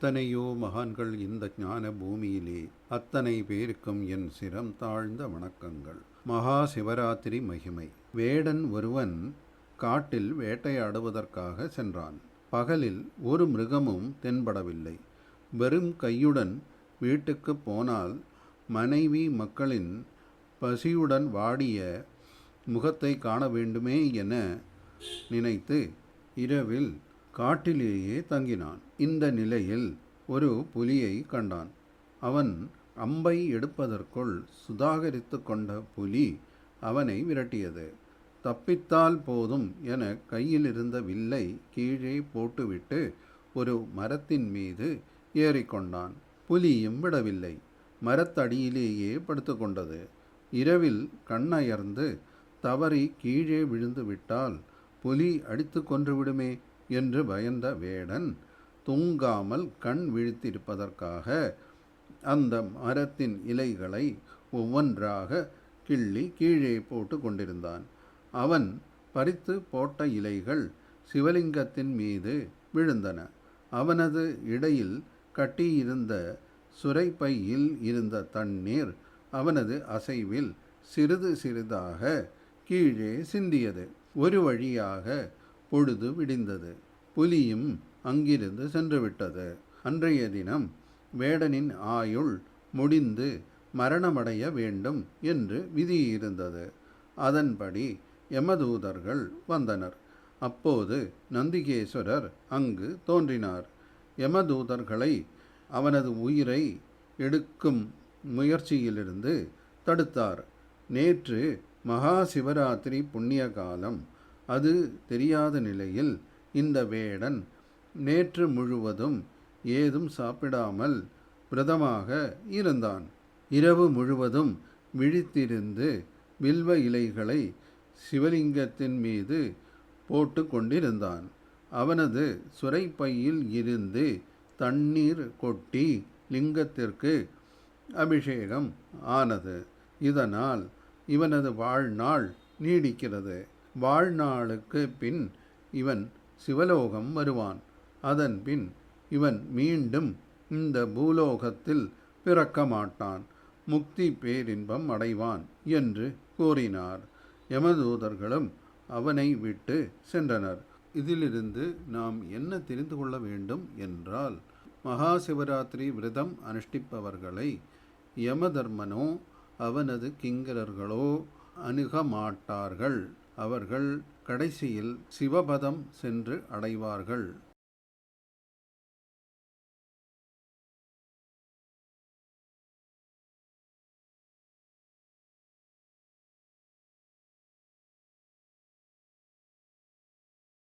எத்தனையோ மகான்கள் இந்த ஞான பூமியிலே, அத்தனை பேருக்கும் என் சிரம் தாழ்ந்த வணக்கங்கள். மகா சிவராத்திரி மகிமை. வேடன் ஒருவன் காட்டில் வேட்டையாடுவதற்காக சென்றான். பகலில் ஒரு மிருகமும் தென்படவில்லை. வெறும் கையுடன் வீட்டுக்கு போனால் மனைவி மக்களின் பசியுடன் வாடிய முகத்தை காண வேண்டுமே என நினைத்து இரவில் காட்டிலேயே தங்கினான். இந்த நிலையில் ஒரு புலியை கண்டான். அவன் அம்பை எடுப்பதற்குள் சுதாகரித்து கொண்ட புலி அவனை விரட்டியது. தப்பித்தால் போதும் என கையில் இருந்த வில்லை கீழே போட்டுவிட்டு ஒரு மரத்தின் மீது ஏறிக்கொண்டான். புலியும் விடவில்லை. மரத்தடியிலேயே படுத்து கொண்டது. இரவில் கண்ணயர்ந்து தவறி கீழே விழுந்து விட்டால் புலி அடித்து கொன்று விடுமே என்று பயந்த வேடன் தூங்காமல் கண் விழித்திருப்பதற்காக அந்த மரத்தின் இலைகளை ஒவ்வொன்றாக கிள்ளி கீழே போட்டு கொண்டிருந்தான். அவன் பறித்து போட்ட இலைகள் சிவலிங்கத்தின் மீது விழுந்தன. அவனது இடையில் கட்டியிருந்த சுரைப்பையில் இருந்த தண்ணீர் அவனது அசைவில் சிறிது சிறிதாக கீழே சிந்தியது. ஒரு வழியாக பொழுது விடிந்தது. புலியும் அங்கிருந்து சென்றுவிட்டது. அன்றைய தினம் வேடனின் ஆயுள் முடிந்து மரணமடைய வேண்டும் என்று விதியிருந்தது. அதன்படி யமதூதர்கள் வந்தனர். அப்போது நந்திகேஸ்வரர் அங்கு தோன்றினார். யமதூதர்களை அவனது உயிரை எடுக்கும் முயற்சியிலிருந்து தடுத்தார். நேற்று மகா சிவராத்திரி புண்ணிய காலம். அது தெரியாத நிலையில் இந்த வேடன் நேற்று முழுவதும் ஏதும் சாப்பிடாமல் விரதமாக இருந்தான். இரவு முழுவதும் விழித்திருந்து வில்வ இலைகளை சிவலிங்கத்தின் மீது போட்டு கொண்டிருந்தான். அவனது சுரைப்பையில் இருந்து தண்ணீர் கொட்டி லிங்கத்திற்கு அபிஷேகம் ஆனது. இதனால் இவனது வாழ்நாள் நீடிக்கிறது. வாழ்நாளுக்கு பின் இவன் சிவலோகம் வருவான். அதன் பின் இவன் மீண்டும் இந்த பூலோகத்தில் பிறக்க மாட்டான். முக்தி பேரின்பம் அடைவான் என்று கூறினார். யமதூதர்களும் அவனை விட்டு சென்றனர். இதிலிருந்து நாம் என்ன தெரிந்து கொள்ள வேண்டும் என்றால், மகா சிவராத்திரி விரதம் அனுஷ்டிப்பவர்களை யமதர்மனோ அவனது கிங்கரர்களோ அணுக மாட்டார்கள். அவர்கள் கடைசியில் சிவபதம் சென்று அடைவார்கள்.